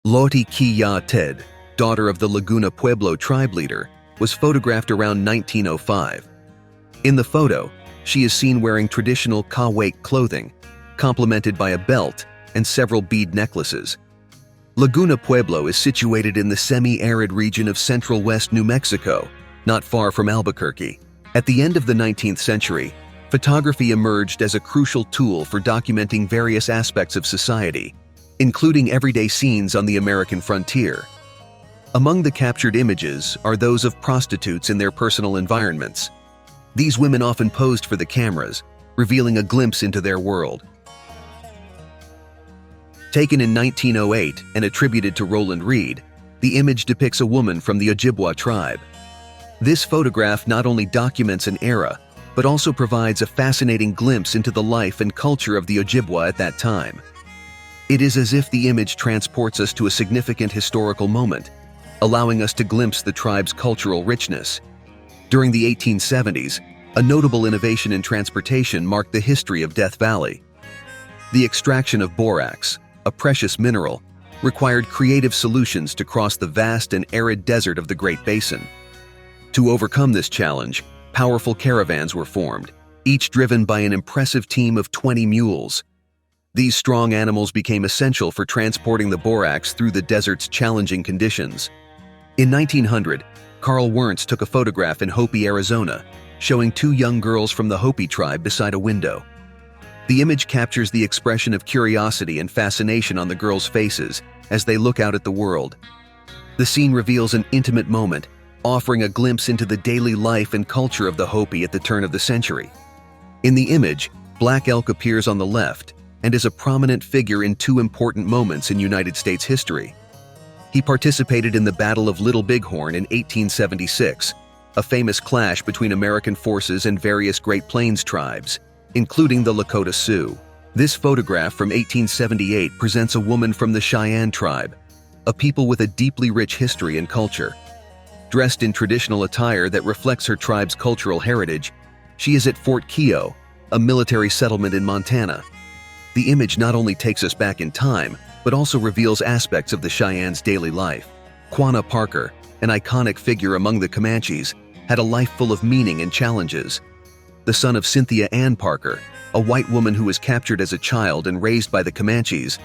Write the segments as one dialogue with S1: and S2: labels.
S1: Loti Ki Ted, daughter of the Laguna Pueblo tribe leader, was photographed around 1905. In the photo, she is seen wearing traditional Ka-Wake clothing, complemented by a belt and several bead necklaces. Laguna Pueblo is situated in the semi-arid region of central west New Mexico, not far from Albuquerque. At the end of the 19th century, photography emerged as a crucial tool for documenting various aspects of society, including everyday scenes on the American frontier. Among the captured images are those of prostitutes in their personal environments. These women often posed for the cameras, revealing a glimpse into their world. Taken in 1908 and attributed to Roland Reed, the image depicts a woman from the Ojibwa tribe. This photograph not only documents an era, but also provides a fascinating glimpse into the life and culture of the Ojibwa at that time. It is as if the image transports us to a significant historical moment, allowing us to glimpse the tribe's cultural richness. During the 1870s, a notable innovation in transportation marked the history of Death Valley. The extraction of borax, a precious mineral, required creative solutions to cross the vast and arid desert of the Great Basin. To overcome this challenge, powerful caravans were formed, each driven by an impressive team of 20 mules. These strong animals became essential for transporting the borax through the desert's challenging conditions. In 1900, Carl Wernz took a photograph in Hopi, Arizona, showing two young girls from the Hopi tribe beside a window. The image captures the expression of curiosity and fascination on the girls' faces as they look out at the world. The scene reveals an intimate moment, offering a glimpse into the daily life and culture of the Hopi at the turn of the century. In the image, Black Elk appears on the left and is a prominent figure in two important moments in United States history. He participated in the Battle of Little Bighorn in 1876, a famous clash between American forces and various Great Plains tribes, including the Lakota Sioux. This photograph from 1878 presents a woman from the Cheyenne tribe, a people with a deeply rich history and culture. Dressed in traditional attire that reflects her tribe's cultural heritage, she is at Fort Keogh, a military settlement in Montana. The image not only takes us back in time, but also reveals aspects of the Cheyennes' daily life. Quanah Parker, an iconic figure among the Comanches, had a life full of meaning and challenges. The son of Cynthia Ann Parker, a white woman who was captured as a child and raised by the Comanches,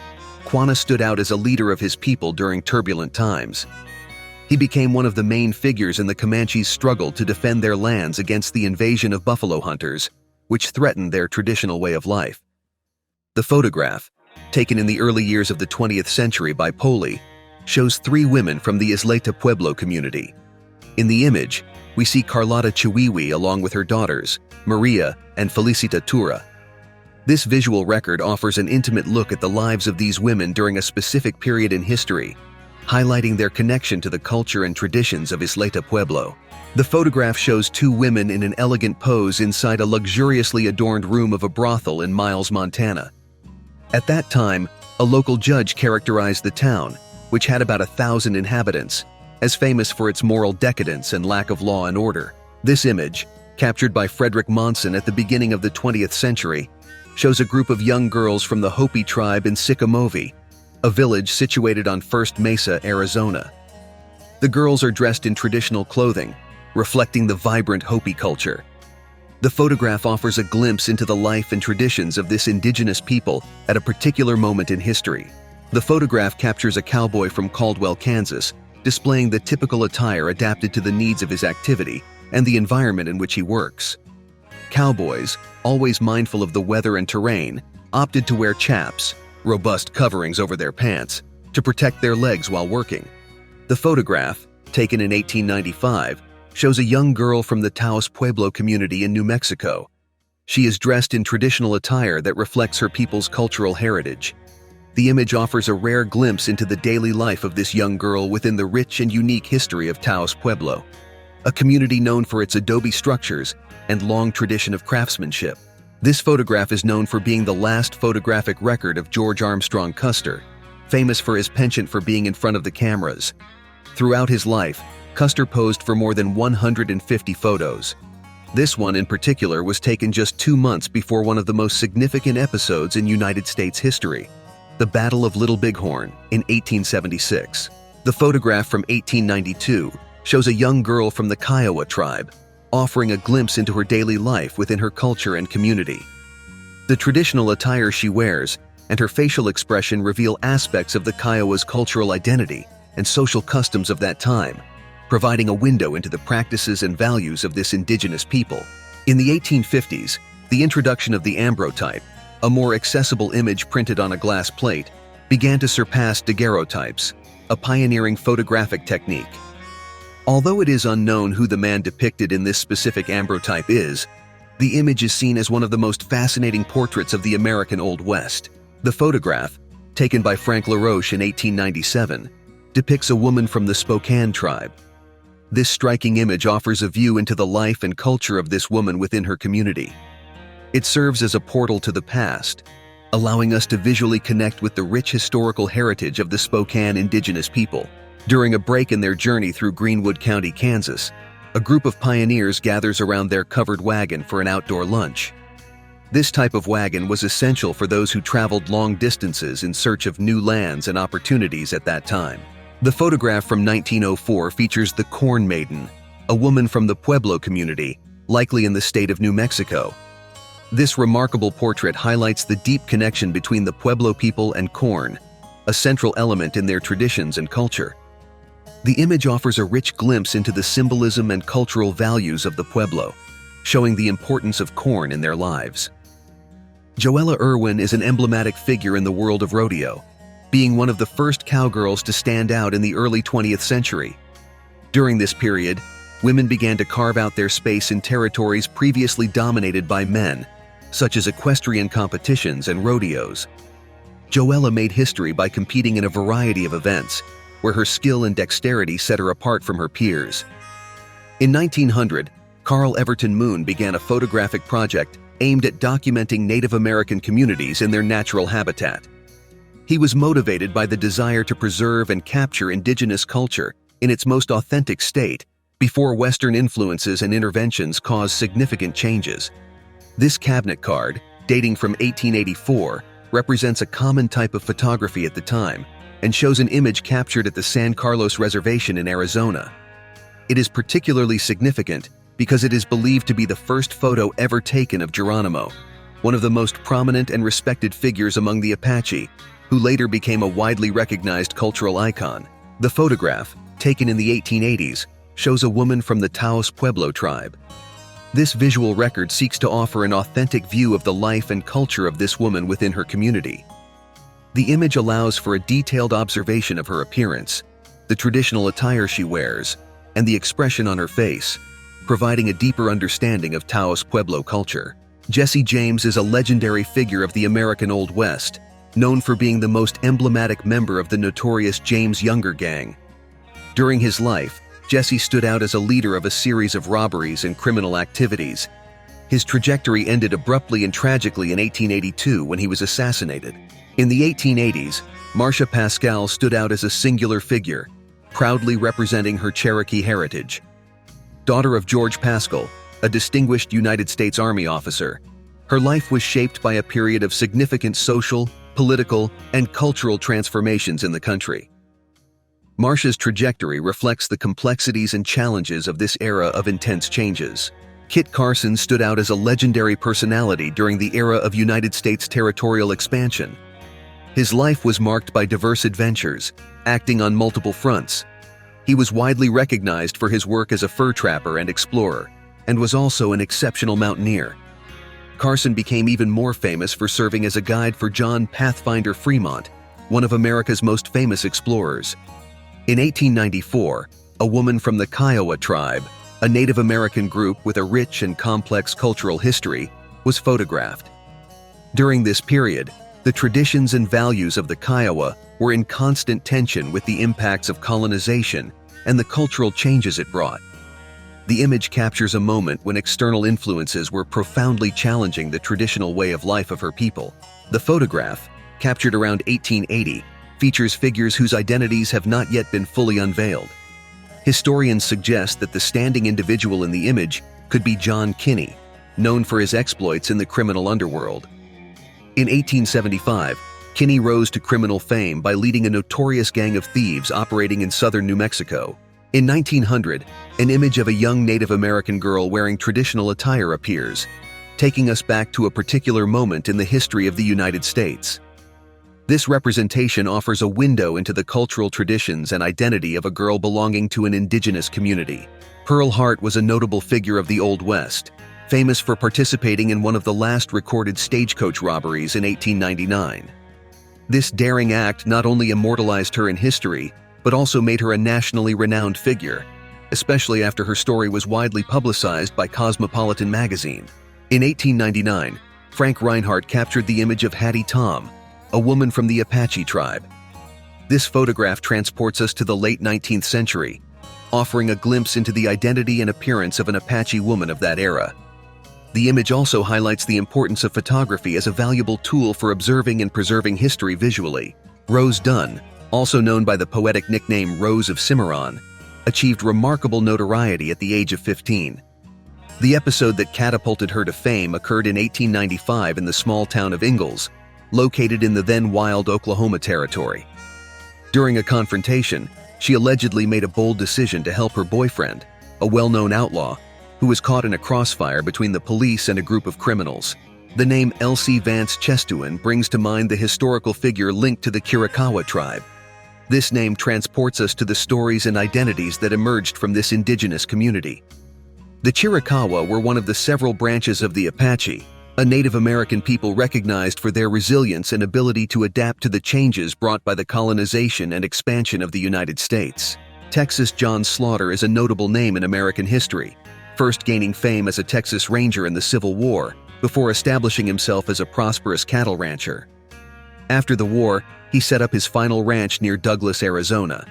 S1: Quanah stood out as a leader of his people during turbulent times. He became one of the main figures in the Comanches' struggle to defend their lands against the invasion of buffalo hunters, which threatened their traditional way of life. The photograph, taken in the early years of the 20th century by Poli, shows three women from the Isleta Pueblo community. In the image, we see Carlotta Chiwiwi along with her daughters, Maria and Felicita Tura. This visual record offers an intimate look at the lives of these women during a specific period in history, highlighting their connection to the culture and traditions of Isleta Pueblo. The photograph shows two women in an elegant pose inside a luxuriously adorned room of a brothel in Miles, Montana. At that time, a local judge characterized the town, which had about 1,000 inhabitants, as famous for its moral decadence and lack of law and order. This image, captured by Frederick Monson at the beginning of the 20th century, shows a group of young girls from the Hopi tribe in Sikamovi, a village situated on First Mesa, Arizona. The girls are dressed in traditional clothing, reflecting the vibrant Hopi culture. The photograph offers a glimpse into the life and traditions of this indigenous people at a particular moment in history. The photograph captures a cowboy from Caldwell, Kansas, displaying the typical attire adapted to the needs of his activity and the environment in which he works. Cowboys, always mindful of the weather and terrain, opted to wear chaps, robust coverings over their pants, to protect their legs while working. The photograph, taken in 1895, shows a young girl from the Taos Pueblo community in New Mexico. She is dressed in traditional attire that reflects her people's cultural heritage. The image offers a rare glimpse into the daily life of this young girl within the rich and unique history of Taos Pueblo, a community known for its adobe structures and long tradition of craftsmanship. This photograph is known for being the last photographic record of George Armstrong Custer, famous for his penchant for being in front of the cameras. Throughout his life, Custer posed for more than 150 photos. This one in particular was taken just 2 months before one of the most significant episodes in United States history. The Battle of Little Bighorn in 1876. The photograph from 1892 shows a young girl from the Kiowa tribe, offering a glimpse into her daily life within her culture and community. The traditional attire she wears and her facial expression reveal aspects of the Kiowa's cultural identity and social customs of that time, providing a window into the practices and values of this indigenous people. In the 1850s, the introduction of the ambrotype, a more accessible image printed on a glass plate, began to surpass daguerreotypes, a pioneering photographic technique. Although it is unknown who the man depicted in this specific ambrotype is, the image is seen as one of the most fascinating portraits of the American Old West. The photograph, taken by Frank LaRoche in 1897, depicts a woman from the Spokane tribe. This striking image offers a view into the life and culture of this woman within her community. It serves as a portal to the past, allowing us to visually connect with the rich historical heritage of the Spokane indigenous people. During a break in their journey through Greenwood County, Kansas, a group of pioneers gathers around their covered wagon for an outdoor lunch. This type of wagon was essential for those who traveled long distances in search of new lands and opportunities at that time. The photograph from 1904 features the Corn Maiden, a woman from the Pueblo community, likely in the state of New Mexico. This remarkable portrait highlights the deep connection between the Pueblo people and corn, a central element in their traditions and culture. The image offers a rich glimpse into the symbolism and cultural values of the Pueblo, showing the importance of corn in their lives. Joella Irwin is an emblematic figure in the world of rodeo, being one of the first cowgirls to stand out in the early 20th century. During this period, women began to carve out their space in territories previously dominated by men, such as equestrian competitions and rodeos. Joella made history by competing in a variety of events, where her skill and dexterity set her apart from her peers. In 1900, Carl Everton Moon began a photographic project aimed at documenting Native American communities in their natural habitat. He was motivated by the desire to preserve and capture indigenous culture in its most authentic state before Western influences and interventions caused significant changes. This cabinet card, dating from 1884, represents a common type of photography at the time and shows an image captured at the San Carlos Reservation in Arizona. It is particularly significant because it is believed to be the first photo ever taken of Geronimo, one of the most prominent and respected figures among the Apache, who later became a widely recognized cultural icon. The photograph, taken in the 1880s, shows a woman from the Taos Pueblo tribe. This visual record seeks to offer an authentic view of the life and culture of this woman within her community. The image allows for a detailed observation of her appearance, the traditional attire she wears, and the expression on her face, providing a deeper understanding of Taos Pueblo culture. Jesse James is a legendary figure of the American Old West, known for being the most emblematic member of the notorious James Younger gang. During his life, Jesse stood out as a leader of a series of robberies and criminal activities. His trajectory ended abruptly and tragically in 1882 when he was assassinated. In the 1880s, Marcia Pascal stood out as a singular figure, proudly representing her Cherokee heritage. Daughter of George Pascal, a distinguished United States Army officer, her life was shaped by a period of significant social, political, and cultural transformations in the country. Marcia's trajectory reflects the complexities and challenges of this era of intense changes. Kit Carson stood out as a legendary personality during the era of United States territorial expansion. His life was marked by diverse adventures, acting on multiple fronts. He was widely recognized for his work as a fur trapper and explorer, and was also an exceptional mountaineer. Carson became even more famous for serving as a guide for John Pathfinder Fremont, one of America's most famous explorers. In 1894, a woman from the Kiowa tribe, a Native American group with a rich and complex cultural history, was photographed. During this period, the traditions and values of the Kiowa were in constant tension with the impacts of colonization and the cultural changes it brought. The image captures a moment when external influences were profoundly challenging the traditional way of life of her people. The photograph, captured around 1880, features figures whose identities have not yet been fully unveiled. Historians suggest that the standing individual in the image could be John Kinney, known for his exploits in the criminal underworld. In 1875, Kinney rose to criminal fame by leading a notorious gang of thieves operating in southern New Mexico. In 1900, an image of a young Native American girl wearing traditional attire appears, taking us back to a particular moment in the history of the United States. This representation offers a window into the cultural traditions and identity of a girl belonging to an indigenous community. Pearl Hart was a notable figure of the Old West, famous for participating in one of the last recorded stagecoach robberies in 1899. This daring act not only immortalized her in history, but also made her a nationally renowned figure, especially after her story was widely publicized by Cosmopolitan magazine. In 1899, Frank Reinhardt captured the image of Hattie Tom, a woman from the Apache tribe. This photograph transports us to the late 19th century, offering a glimpse into the identity and appearance of an Apache woman of that era. The image also highlights the importance of photography as a valuable tool for observing and preserving history visually. Rose Dunn, also known by the poetic nickname Rose of Cimarron, achieved remarkable notoriety at the age of 15. The episode that catapulted her to fame occurred in 1895 in the small town of Ingalls, located in the then wild Oklahoma Territory. During a confrontation, she allegedly made a bold decision to help her boyfriend, a well-known outlaw, who was caught in a crossfire between the police and a group of criminals. The name Elsie Vance Chestuin brings to mind the historical figure linked to the Chiricahua tribe. This name transports us to the stories and identities that emerged from this indigenous community. The Chiricahua were one of the several branches of the Apache, a Native American people recognized for their resilience and ability to adapt to the changes brought by the colonization and expansion of the United States. Texas John Slaughter is a notable name in American history, first gaining fame as a Texas Ranger in the Civil War, before establishing himself as a prosperous cattle rancher. After the war, he set up his final ranch near Douglas, Arizona.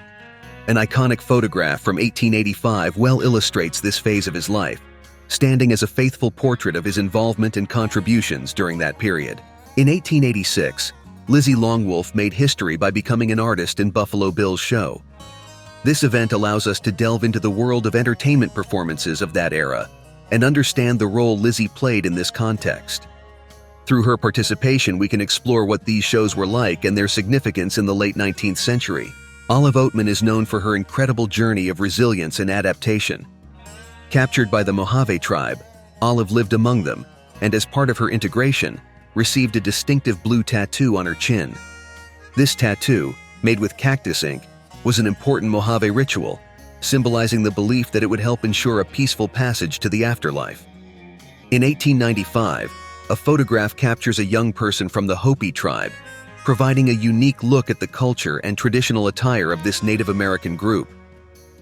S1: An iconic photograph from 1885 well illustrates this phase of his life, standing as a faithful portrait of his involvement and contributions during that period. In 1886, Lizzie Longwolf made history by becoming an artist in Buffalo Bill's show. This event allows us to delve into the world of entertainment performances of that era and understand the role Lizzie played in this context. Through her participation, we can explore what these shows were like and their significance in the late 19th century. Olive Oatman is known for her incredible journey of resilience and adaptation. Captured by the Mojave tribe, Olive lived among them, and as part of her integration, received a distinctive blue tattoo on her chin. This tattoo, made with cactus ink, was an important Mojave ritual, symbolizing the belief that it would help ensure a peaceful passage to the afterlife. In 1895, a photograph captures a young person from the Hopi tribe, providing a unique look at the culture and traditional attire of this Native American group.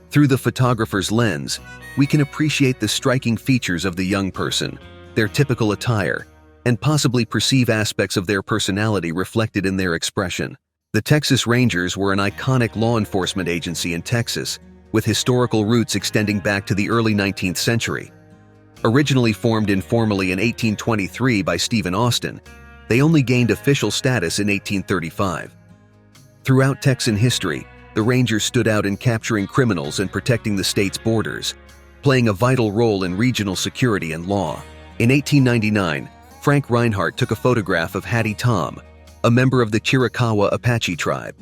S1: Through the photographer's lens, we can appreciate the striking features of the young person, their typical attire, and possibly perceive aspects of their personality reflected in their expression. The Texas Rangers were an iconic law enforcement agency in Texas, with historical roots extending back to the early 19th century. Originally formed informally in 1823 by Stephen Austin, they only gained official status in 1835. Throughout Texan history, the Rangers stood out in capturing criminals and protecting the state's borders, playing a vital role in regional security and law. In 1899, Frank Reinhardt took a photograph of Hattie Tom, a member of the Chiricahua Apache tribe.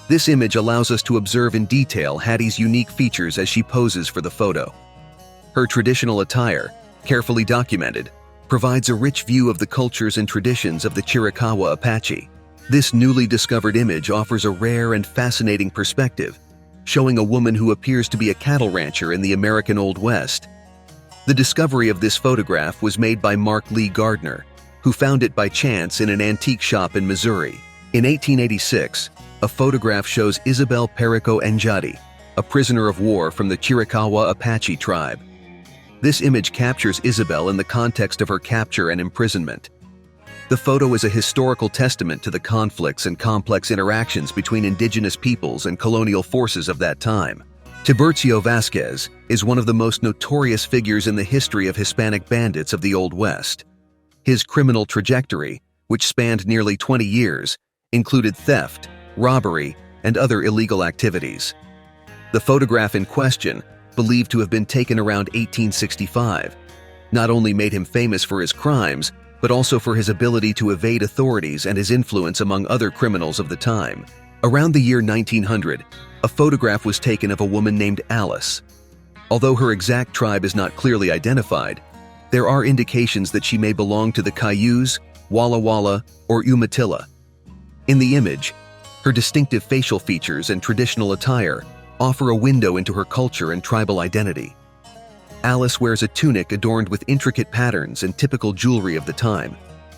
S1: This image allows us to observe in detail Hattie's unique features as she poses for the photo. Her traditional attire, carefully documented, provides a rich view of the cultures and traditions of the Chiricahua Apache. This newly discovered image offers a rare and fascinating perspective, showing a woman who appears to be a cattle rancher in the American Old West. The discovery of this photograph was made by Mark Lee Gardner, who found it by chance in an antique shop in Missouri. In 1886, a photograph shows Isabel Perico Njadi, a prisoner of war from the Chiricahua Apache tribe. This image captures Isabel in the context of her capture and imprisonment. The photo is a historical testament to the conflicts and complex interactions between indigenous peoples and colonial forces of that time. Tiburcio Vasquez is one of the most notorious figures in the history of Hispanic bandits of the Old West. His criminal trajectory, which spanned nearly 20 years, included theft, robbery, and other illegal activities. The photograph in question, believed to have been taken around 1865, not only made him famous for his crimes, but also for his ability to evade authorities and his influence among other criminals of the time. Around the year 1900, a photograph was taken of a woman named Alice. Although her exact tribe is not clearly identified, there are indications that she may belong to the Cayuse, Walla Walla, or Umatilla. In the image, her distinctive facial features and traditional attire offer a window into her culture and tribal identity. Alice wears a tunic adorned with intricate patterns and typical jewelry of the time,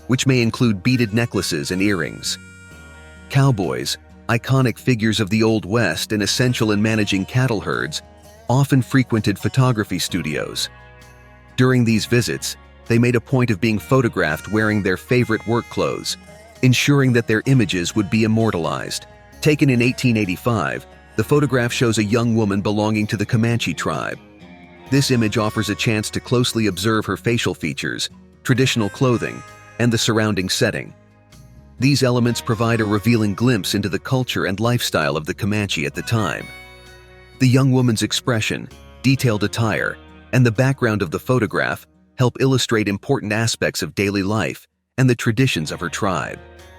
S1: which may include beaded necklaces and earrings. Cowboys, iconic figures of the Old West and essential in managing cattle herds, often frequented photography studios. During these visits, they made a point of being photographed wearing their favorite work clothes, ensuring that their images would be immortalized. Taken in 1885, the photograph shows a young woman belonging to the Comanche tribe. This image offers a chance to closely observe her facial features, traditional clothing, and the surrounding setting. These elements provide a revealing glimpse into the culture and lifestyle of the Comanche at the time. The young woman's expression, detailed attire, and the background of the photograph help illustrate important aspects of daily life and the traditions of her tribe.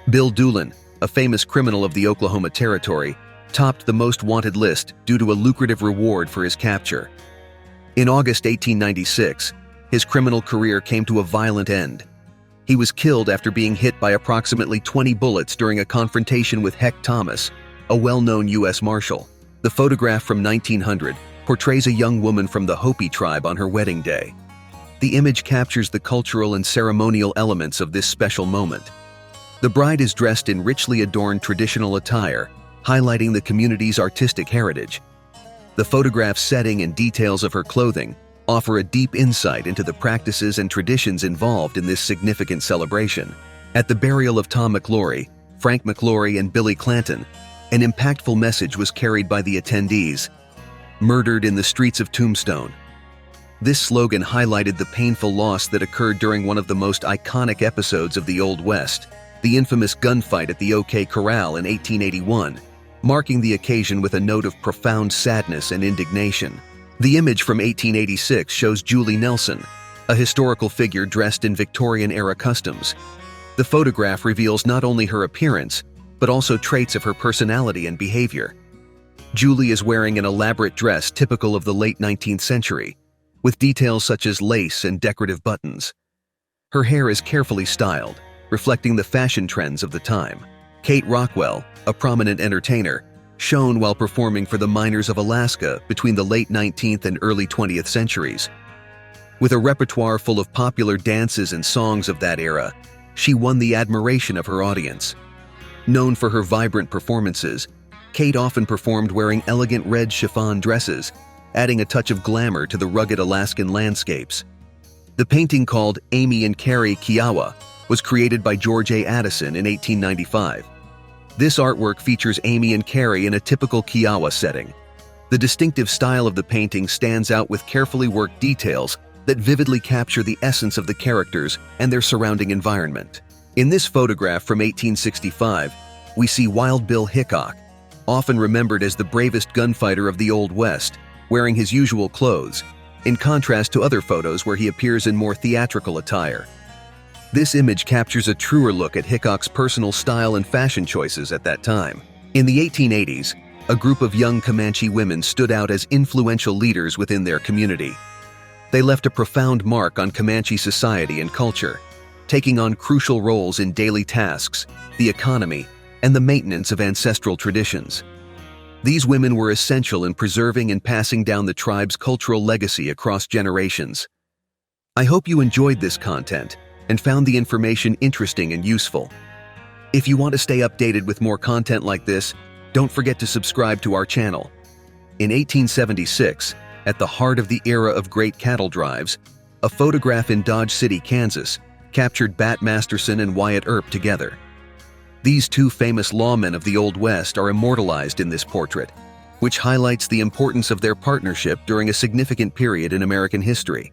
S1: Bill Doolin, a famous criminal of the Oklahoma Territory, topped the most wanted list due to a lucrative reward for his capture. In August 1896, his criminal career came to a violent end. He was killed after being hit by approximately 20 bullets during a confrontation with Heck Thomas, a well-known U.S. Marshal. The photograph from 1900 portrays a young woman from the Hopi tribe on her wedding day. The image captures the cultural and ceremonial elements of this special moment. The bride is dressed in richly adorned traditional attire, highlighting the community's artistic heritage. The photograph's setting and details of her clothing offer a deep insight into the practices and traditions involved in this significant celebration. At the burial of Tom McLaury, Frank McLaury, and Billy Clanton, an impactful message was carried by the attendees: "Murdered in the streets of Tombstone." This slogan highlighted the painful loss that occurred during one of the most iconic episodes of the Old West, the infamous gunfight at the OK Corral in 1881, marking the occasion with a note of profound sadness and indignation. The image from 1886 shows Julie Nelson, a historical figure dressed in Victorian-era customs. The photograph reveals not only her appearance, but also traits of her personality and behavior. Julie is wearing an elaborate dress typical of the late 19th century, with details such as lace and decorative buttons. Her hair is carefully styled, reflecting the fashion trends of the time. Kate Rockwell, a prominent entertainer, shone while performing for the miners of Alaska between the late 19th and early 20th centuries. With a repertoire full of popular dances and songs of that era, she won the admiration of her audience. Known for her vibrant performances, Kate often performed wearing elegant red chiffon dresses, adding a touch of glamour to the rugged Alaskan landscapes. The painting, called Amy and Carrie Kiowa, was created by George A. Addison in 1895. This artwork features Amy and Carrie in a typical Kiowa setting. The distinctive style of the painting stands out with carefully worked details that vividly capture the essence of the characters and their surrounding environment. In this photograph from 1865, we see Wild Bill Hickok, often remembered as the bravest gunfighter of the Old West, wearing his usual clothes, in contrast to other photos where he appears in more theatrical attire. This image captures a truer look at Hickok's personal style and fashion choices at that time. In the 1880s, a group of young Comanche women stood out as influential leaders within their community. They left a profound mark on Comanche society and culture, taking on crucial roles in daily tasks, the economy, and the maintenance of ancestral traditions. These women were essential in preserving and passing down the tribe's cultural legacy across generations. I hope you enjoyed this content and found the information interesting and useful. If you want to stay updated with more content like this, don't forget to subscribe to our channel. In 1876, at the heart of the era of great cattle drives, a photograph in Dodge City, Kansas, captured Bat Masterson and Wyatt Earp together. These two famous lawmen of the Old West are immortalized in this portrait, which highlights the importance of their partnership during a significant period in American history.